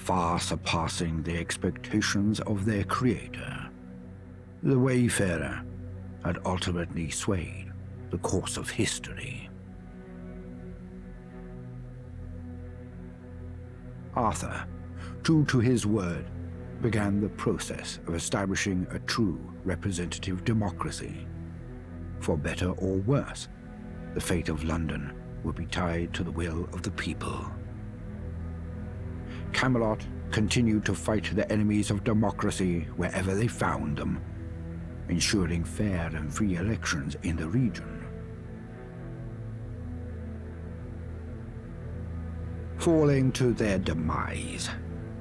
far surpassing the expectations of their creator. The wayfarer had ultimately swayed the course of history. Arthur, true to his word, began the process of establishing a true representative democracy. For better or worse, the fate of London would be tied to the will of the people. Camelot continued to fight the enemies of democracy wherever they found them, ensuring fair and free elections in the region. Falling to their demise,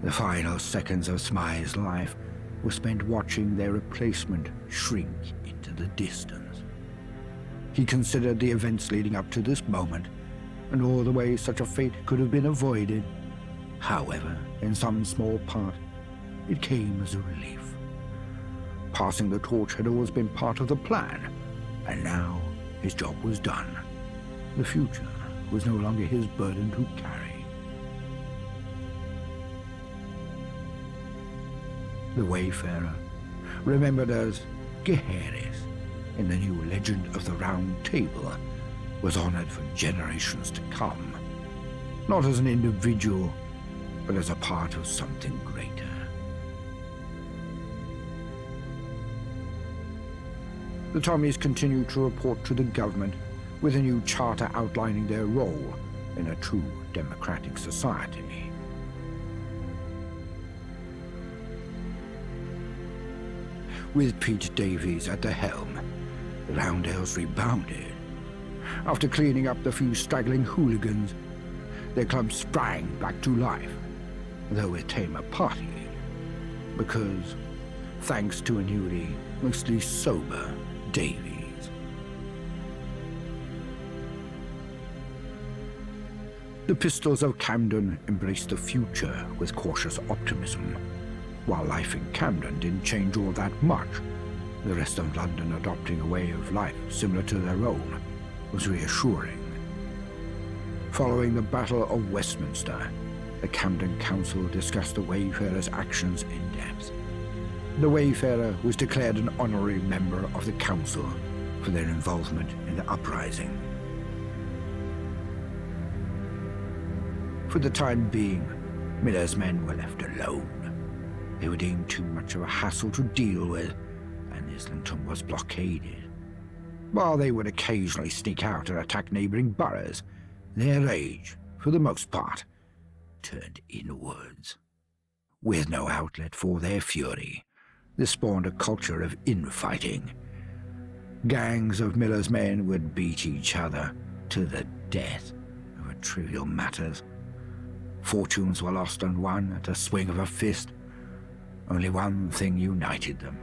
the final seconds of Smythe's life were spent watching their replacement shrink into the distance. He considered the events leading up to this moment and all the ways such a fate could have been avoided. However, in some small part, it came as a relief. Passing the torch had always been part of the plan, and now his job was done. The future was no longer his burden to carry. The Wayfarer, remembered as Gaheris in the new legend of the Round Table, was honored for generations to come, not as an individual, but as a part of something greater. The Tommies continued to report to the government with a new charter outlining their role in a true democratic society. With Pete Davies at the helm, the Roundels rebounded. After cleaning up the few straggling hooligans, their club sprang back to life, though with tamer party, because, thanks to a newly, mostly sober Davies. The Pistols of Camden embraced the future with cautious optimism. While life in Camden didn't change all that much, the rest of London adopting a way of life similar to their own was reassuring. Following the Battle of Westminster, the Camden Council discussed the Wayfarer's actions in depth. The Wayfarer was declared an honorary member of the Council for their involvement in the uprising. For the time being, Miller's men were left alone. They were deemed too much of a hassle to deal with, and Islington was blockaded. While they would occasionally sneak out and attack neighboring boroughs, their rage, for the most part, turned inwards. With no outlet for their fury, this spawned a culture of infighting. Gangs of Miller's men would beat each other to the death over trivial matters. Fortunes were lost and won at a swing of a fist. Only one thing united them: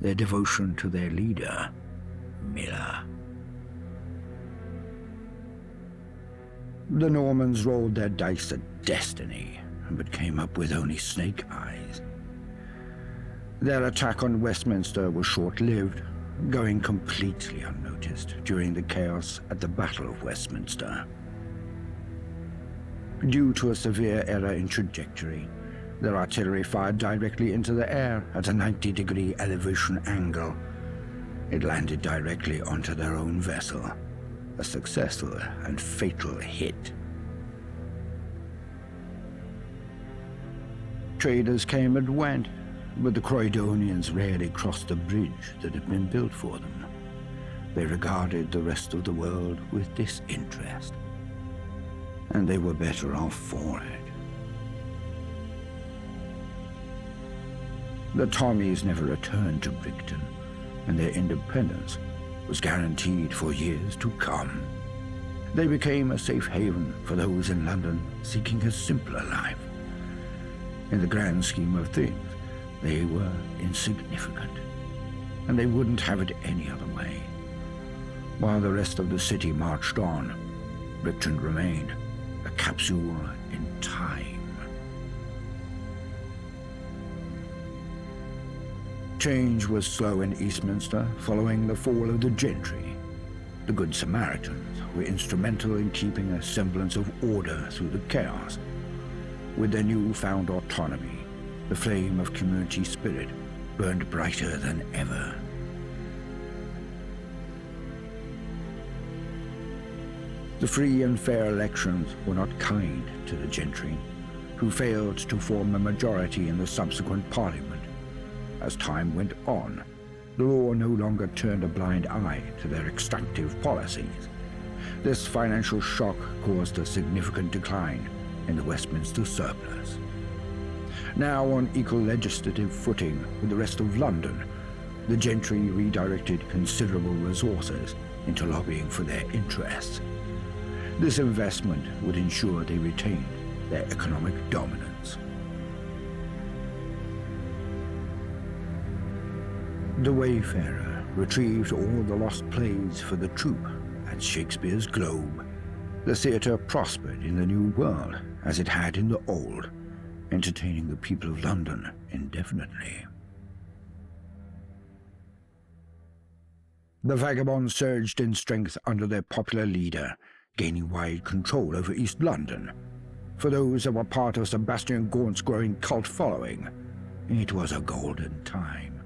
their devotion to their leader, Miller. The Normans rolled their dice at destiny, but came up with only snake eyes. Their attack on Westminster was short-lived, going completely unnoticed during the chaos at the Battle of Westminster. Due to a severe error in trajectory, their artillery fired directly into the air at a 90-degree elevation angle. It landed directly onto their own vessel, a successful and fatal hit. Traders came and went, but the Croydonians rarely crossed the bridge that had been built for them. They regarded the rest of the world with disinterest, and they were better off for it. The Tommies never returned to Brighton, and their independence was guaranteed for years to come. They became a safe haven for those in London seeking a simpler life. In the grand scheme of things, they were insignificant, and they wouldn't have it any other way. While the rest of the city marched on, Brighton remained a capsule in time. Change was slow in Eastminster following the fall of the gentry. The Good Samaritans were instrumental in keeping a semblance of order through the chaos. With their newfound autonomy, the flame of community spirit burned brighter than ever. The free and fair elections were not kind to the gentry, who failed to form a majority in the subsequent parliament. As time went on, the law no longer turned a blind eye to their extractive policies. This financial shock caused a significant decline in the Westminster surplus. Now on equal legislative footing with the rest of London, the gentry redirected considerable resources into lobbying for their interests. This investment would ensure they retained their economic dominance. The Wayfarer retrieved all the lost plays for the troupe at Shakespeare's Globe. The theatre prospered in the New World as it had in the Old, entertaining the people of London indefinitely. The vagabonds surged in strength under their popular leader, gaining wide control over East London. For those that were part of Sebastian Gaunt's growing cult following, it was a golden time.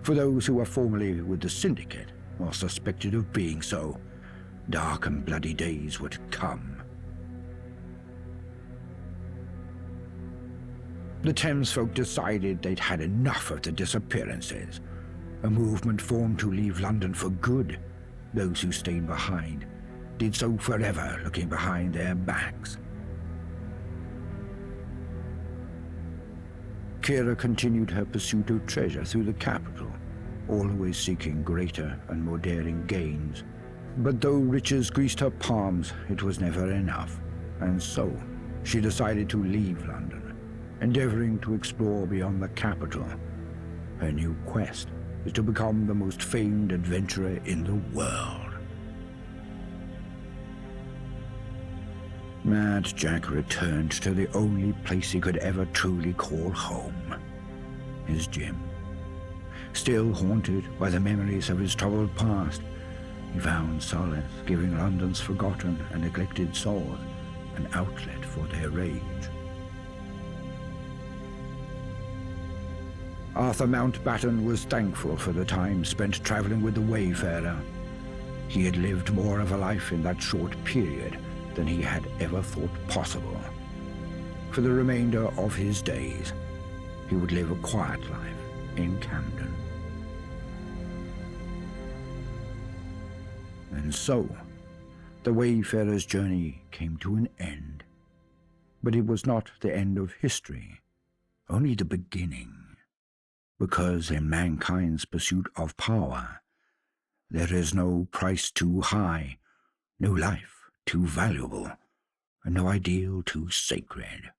For those who were formerly with the Syndicate, or suspected of being so, dark and bloody days would come. The Thames folk decided they'd had enough of the disappearances. A movement formed to leave London for good. Those who stayed behind did so forever, looking behind their backs. Kira continued her pursuit of treasure through the capital, always seeking greater and more daring gains. But though riches greased her palms, it was never enough, and so she decided to leave London, endeavoring to explore beyond the capital. Her new quest is to become the most famed adventurer in the world. Mad Jack returned to the only place he could ever truly call home, his gym. Still haunted by the memories of his troubled past, he found solace giving London's forgotten and neglected souls an outlet for their rage. Arthur Mountbatten was thankful for the time spent traveling with the Wayfarer. He had lived more of a life in that short period than he had ever thought possible. For the remainder of his days, he would live a quiet life in Camden. And so, the Wayfarer's journey came to an end. But it was not the end of history, only the beginning. Because in mankind's pursuit of power, there is no price too high, no life too valuable, and no ideal too sacred.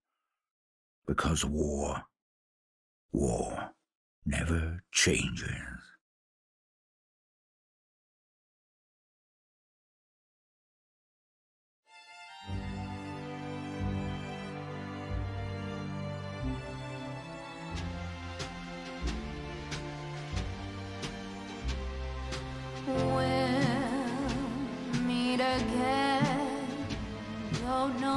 Because war never changes. We'll meet again. Don't know